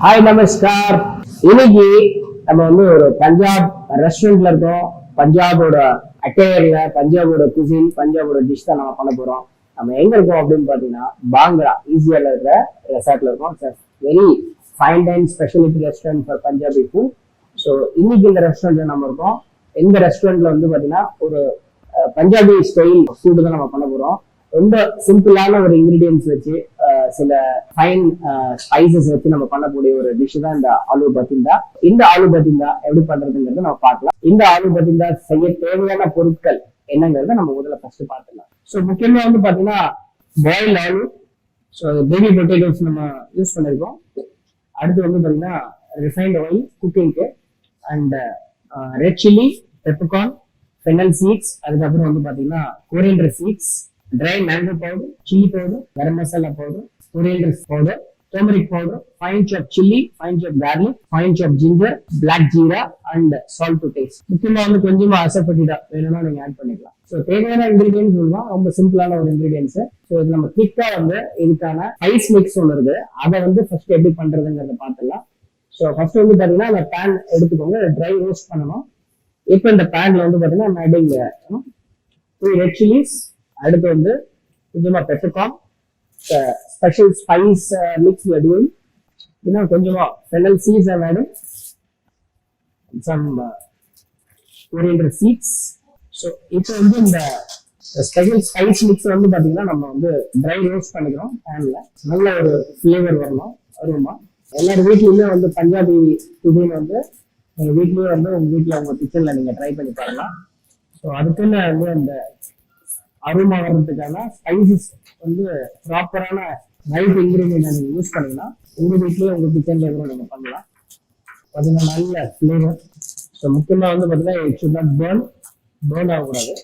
Hi நமஸ்கார். இன்னைக்கு நம்ம வந்து ஒரு பஞ்சாப் ரெஸ்டாரண்ட்ல இருக்கோம். பஞ்சாபோட அட்டையர்ல பஞ்சாபோட குசின், பஞ்சாபோட டிஷ் தான் நம்ம பண்ண போறோம். நம்ம எங்க இருக்கோம் அப்படின்னு பாத்தீங்கன்னா பாங்க்ரா ஈஸியால இருக்கிற ரெசார்ட்ல இருக்கோம். Very fine time speciality restaurant for Punjabi food. So இன்னைக்கு இந்த ரெஸ்டாரண்ட்ல நம்ம இருக்கோம். இந்த ரெஸ்டாரண்ட்ல வந்து பாத்தீங்கன்னா ஒரு பஞ்சாபி ஸ்டைல் ஃபுட் தான் நம்ம பண்ண போறோம். ரொம்ப சிம்பிளான ஒரு இன்கிரீடியன்ஸ் வச்சு சில ஃபைன் ஸ்பைசஸ் வச்சு நம்ம பண்ணக்கூடிய ஒரு டிஷ் தான் இந்த ஆலு பத்திந்தா. இந்த ஆலு பத்திந்தா எப்படி பண்றதுங்கிறத நம்ம பார்க்கலாம். இந்த ஆலு பத்திந்தா செய்ய தேவையான பொருட்கள் என்னங்கிறத நம்ம முதல்ல ஃபர்ஸ்ட் பார்த்துக்கலாம். ஸோ முக்கியமா வந்து பாத்தீங்கன்னா boiled aloo, so baby potatoes நம்ம யூஸ் பண்ணிருக்கோம். அடுத்து வந்து பாத்தீங்கன்னா ரிஃபைன்ட் ஆயில் குக்கிங்க்கு, and red chilli, peppercorn, fennel seeds, அதுக்கப்புறம் வந்து பாத்தீங்கன்னா coriander seeds, dry mango powder, chilli powder, garam masala powder, coriander powder, turmeric powder, fine chop chilli, fine chop garlic, fine chop ginger, black jeera and salt to taste. முக்கியமா வந்து கொஞ்சமா அசப்பட்டிடா வேணும்னா நீங்க add பண்ணிக்கலாம். So தேவையான இன்கிரீடியன்ஸ் சொல்லலாம், ரொம்ப சிம்பிளான ஒரு இன்கிரீடியன்ஸ். ஸோ இது நம்ம குயிக்கா வந்து இதுக்கான ஐஸ் மிக்ஸ் ஒன்று இருக்கு, அதை வந்து ஃபர்ஸ்ட் எப்படி பண்றதுங்கிறத பார்த்துலாம். ஸோ ஃபர்ஸ்ட் வந்து பாத்தீங்கன்னா அந்த பேன் எடுத்துக்கோங்க, ட்ரை ரோஸ்ட் பண்ணணும். இப்போ இந்த பேன்ல வந்து பாத்தீங்கன்னா ஆடிங் 2 ரெட் சில்லிஸ், அடுத்து வந்து கொஞ்சமா பெப்பர்கார்ன், ஸ்பெஷல் ஸ்பைஸ் மிக்ஸ் வெடியும், இன்னும் கொஞ்சமா ஃபென்னல் சீட்ஸ் ஆடும், சம் கொரியண்டர் சீட்ஸ். ஸோ இப்போ வந்து இந்த ஸ்பெஷல் ஸ்பைஸ் மிக்ஸ் வந்து பாத்தீங்கன்னா நம்ம வந்து ட்ரை ரோஸ்ட் பண்ணிக்கிறோம் பேன்ல. நல்ல ஒரு ஃபிளேவர் வரணும், வருமா. எல்லாரும் வீட்லயுமே வந்து பஞ்சாபி குசின் வந்து உங்க வீட்லயே வந்து உங்க வீட்டுல உங்க கிச்சன்ல நீங்க ட்ரை பண்ணி பாருங்க. ஸோ அதுக்குன்னு வந்து அந்த அருமா வர்றதுக்கான ஸ்பைசஸ் வந்து ப்ராப்பரான ரைட் இன்கிரீடியன்ட் நீங்க யூஸ் பண்ணீங்கன்னா உங்க வீட்லயே உங்க கிச்சன்ல கூட நீங்க பண்ணலாம். பார்த்தீங்கன்னா நல்ல ஃபிளேவர். ஸோ முக்கியமா வந்து பார்த்தீங்கன்னா இட் ஷுட் நாட் பேர்ன் ஆகக்கூடாது.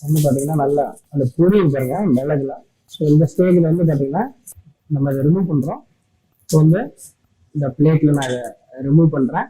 வந்து பார்த்தீங்கன்னா நல்லா அந்த பொரி பாருங்க மிளகுல. ஸோ இந்த ஸ்டேஜில் வந்து பார்த்தீங்கன்னா நம்ம அதை ரிமூவ் பண்ணுறோம். ஸோ வந்து இந்த பிளேட்ல நான் அதை ரிமூவ் பண்ணுறேன்.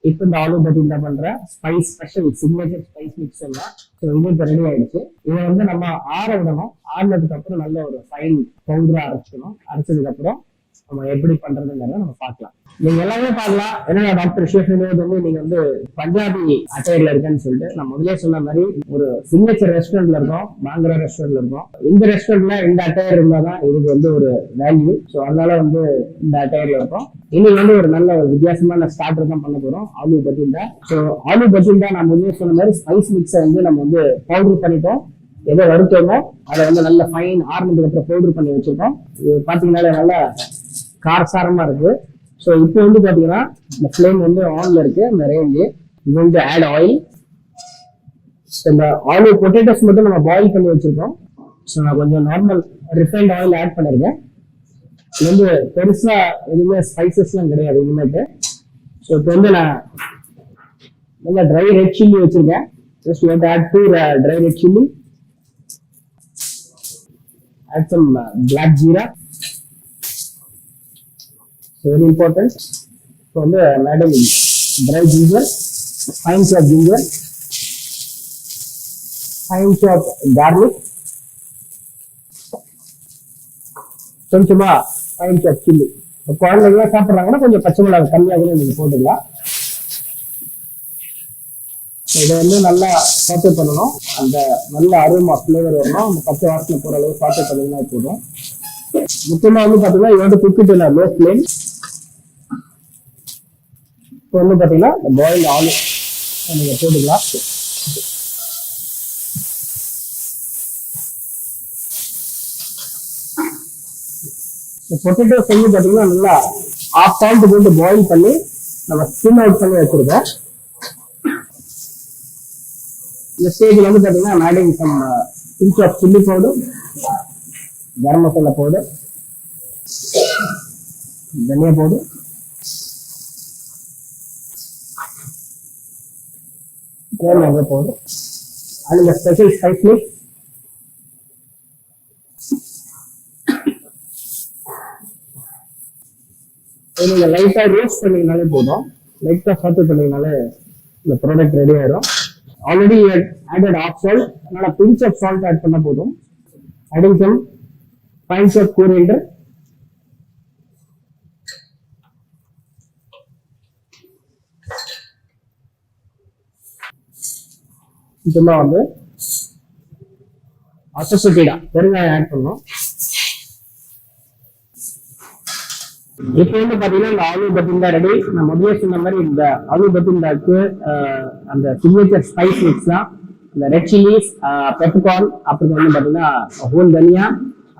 இப்போ இந்த ஆலு பத்திந்தா பண்ற spice special signature spice mix எல்லாம் இது இப்போ ரெடி ஆயிடுச்சு. இதை வந்து நம்ம ஆற விடணும். ஆறினதுக்கு அப்புறம் நல்ல ஒரு ஃபைன் பவுடரா அரைச்சிக்கணும். அரைச்சதுக்கு அப்புறம் நம்ம எப்படி பண்றதுங்கிறத நம்ம பார்க்கலாம். நீங்க எல்லாமே பார்க்கலாம். ஏன்னா டாக்டர் ஷேஃப் வந்து நீங்க வந்து பஞ்சாபி அட்டையர்ல இருக்கேன்னு சொல்லிட்டு நான் முதலே சொன்ன மாதிரி ஒரு சிக்னேச்சர் ரெஸ்டாரண்ட்ல இருக்கோம், பாங்க்ரா ரெஸ்டாரண்ட்ல இருக்கோம். இந்த ரெஸ்டாரண்ட்ல இந்த அட்டையர் இருந்தாதான் இதுக்கு வந்து ஒரு வேல்யூ. ஸோ அதனால வந்து இந்த அட்டையர்ல இருக்கோம். இன்னைக்கு வந்து ஒரு நல்ல ஒரு வித்தியாசமான ஸ்டார்டர் தான் பண்ண போறோம், ஆலு பத்திந்தா. ஸோ ஆலு பத்திந்தா நான் முதலே சொன்ன மாதிரி ஸ்பைஸ் மிக்ஸை வந்து நம்ம வந்து பவுடர் பண்ணிட்டோம். எதை வருத்தோமோ அதை வந்து நல்ல ஃபைன் ஆறுனதுக்கு அப்புறம் பவுடர் பண்ணி வச்சிருக்கோம். இது பாத்தீங்கன்னாலே நல்லா காரசாரமா இருக்கு. ஸோ இப்போ வந்து பாத்தீங்கன்னா இந்த ஃப்ளேம் வந்து ஆன்ல இருக்கு, இந்த ரேஞ்சு. இது வந்து ஆட் ஆயில். இந்த ஆலு பொட்டேட்டோஸ் மட்டும் நம்ம பாயில் பண்ணி வச்சிருக்கோம். ஸோ நான் கொஞ்சம் நார்மல் ரிஃபைன்ட் ஆயில் ஆட் பண்ணிருக்கேன். இது வந்து பெருசா எதுவுமே ஸ்பைசஸ்லாம் கிடையாது இனிமேட்டு. ஸோ இப்போ வந்து நான் நல்லா ட்ரை ரெட் சில்லி வச்சிருக்கேன். Just want to add 2 dry red chilli, add some black jeera, very important. So வந்து adding dry ginger, fine chopped ginger, fine chopped garlic, கொஞ்சமா fine chopped chilli. குழந்தைங்க சாப்பிட்றாங்கன்னா கொஞ்சம் பச்சை மிளகாய் கம்மியாக கூட நீங்க போட்டுக்கலாம். இதை வந்து நல்லா சாட்டே பண்ணணும். அந்த நல்ல அருமா ஃபிளேவர் வரணும். அந்த பச்சை வாசனை போற அளவு சாட்டே பண்ணீங்கன்னா போதும். முக்கியமா வந்து பாத்தீங்கன்னா இது வந்து குக்கிட்டு லோ ஃபிளேம். இப்போ வந்து பாத்தீங்கன்னா இந்த பாயில் ஆலு நீங்க போட்டுக்கலாம். பொட்டேட்டோஸ் வந்து பாத்தீங்கன்னா நல்லா ஆஃப் சால்ட் போட்டு பாயில் பண்ணி நம்ம ஸ்கின் அவுட் பண்ணி வச்சிருக்கோம். இந்த ஸ்டேஜ்ல வந்து பாத்தீங்கன்னா adding some pinch of chilli powder, garam masala powder, தனியா பவுடர், மேங்கோ பவுடர், அண்ட் இந்த ஸ்பெஷல் ஸ்பைஸ் மிக்ஸ். நீங்க லைட்டா ரோஸ்ட் பண்ணீங்கனாலே போதும். லைட்டா சாட்டே பண்ணீங்கனாலே இந்த ப்ராடக்ட் ரெடி ஆயிடும். ஆல்ரெடி added half salt, அதனால pinch of salt ஆட் பண்ண போதும். adding some pinch of coriander, சுத்தமா வந்து அசோசியேட்டா பெருங்காயம் ஆட் பண்ணோம். இப்போ வந்து பாத்தீங்கன்னா இந்த ஆலு பத்திண்டா ரெடி. நான் முதல்ல சொன்ன மாதிரி இந்த ஆலு பத்திண்டாக்கு அந்த சிக்னேச்சர் ஸ்பைஸ் மிக்ஸ் தான் இந்த ரெட் சில்லிஸ், பெப்பர்கார்ன், அப்புறம் வந்து பாத்தீங்கன்னா ஹோல் தனியா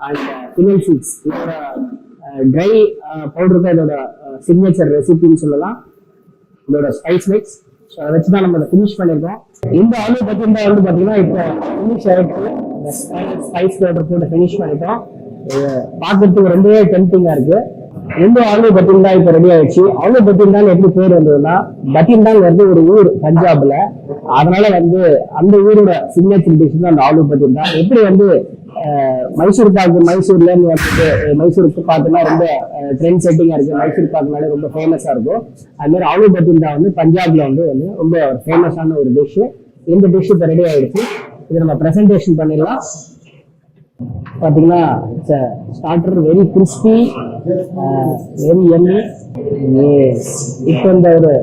அண்ட் ஃபினல் சீட்ஸ். இதோட ட்ரை பவுடர் தான் இதோட சிக்னேச்சர் ரெசிபின்னு சொல்லலாம், இதோட ஸ்பைஸ் மிக்ஸ். ஸோ அதை வச்சு தான் நம்ம அதை ஃபினிஷ் பண்ணியிருக்கோம். இந்த ஆலு பத்திண்டா வந்து பாத்தீங்கன்னா இப்போ ஃபினிஷ் ஆகிட்டு இந்த ஸ்பைஸ் பவுடர் போட்டு ஃபினிஷ் பண்ணிட்டோம். பார்க்கறதுக்கு ரொம்பவே டெம்டிங்கா இருக்கு. இந்த ஆலு பத்திண்டா இப்ப ரெடி ஆயிடுச்சு. ஆலு பத்திண்டான்னு எப்படி பேர் வந்ததுன்னா, பத்திண்டால் வந்து ஒரு ஊர் பஞ்சாப்ல, அதனால வந்து அந்த ஊரோட சிக்னேச்சர் டிஷ் தான் அந்த ஆலு பத்திண்டா. எப்படி வந்து மைசூர் பாக்கு மைசூர்ல இருந்து வந்துட்டு மைசூருக்கு பாக்குன்னா ரொம்ப ட்ரெண்ட் செட்டிங்கா இருக்கு, மைசூர் பாக்குனாலே ரொம்ப ஃபேமஸா இருக்கும். அது மாதிரி ஆலு பத்திண்டா வந்து பஞ்சாப்ல வந்து ரொம்ப ஃபேமஸான ஒரு டிஷ். இந்த டிஷ் இப்ப ரெடி ஆயிடுச்சு. இதை நம்ம பிரசன்டேஷன் பண்ணிடலாம். பாத்தீங்கன்னா starter very crispy, very yummy. இப்போ இந்த ஒரு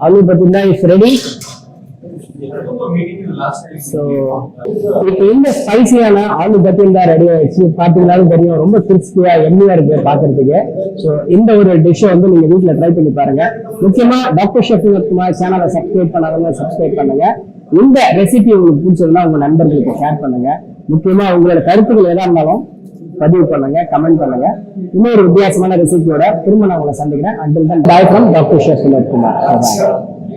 ஆலு பத்திண்டா இஸ் ரெடி. ஸோ இப்போ இந்த ஸ்பைசியான ஆலு பத்திண்டா ரெடி ஆயிடுச்சு. பாத்தீங்கன்னாலும் தெரியும் ரொம்ப கிறிஸ்பியா எம்மியா இருக்கு பாக்குறதுக்கு. ஸோ இந்த ஒரு டிஷ்ஷை வந்து நீங்க வீட்டுல ட்ரை பண்ணி பாருங்க. முக்கியமா டாக்டர் ஷெஃப் வினோத்குமார் சேனலை சப்ஸ்கிரைப் பண்ணாதவங்க சப்ஸ்கிரைப் பண்ணுங்க. இந்த ரெசிபி உங்களுக்கு பிடிச்சதுன்னா உங்க நண்பர்களுக்கு ஷேர் பண்ணுங்க. முக்கியமா உங்களோட கருத்துக்கள் எதா இருந்தாலும் பதிவு பண்ணுங்க, கமெண்ட் பண்ணுங்க. இன்னொரு வித்தியாசமான ரெசிபியோட திரும்ப நான் உங்களை சந்திக்கிறேன். Until then, bye from doctor chef Vinodkumar.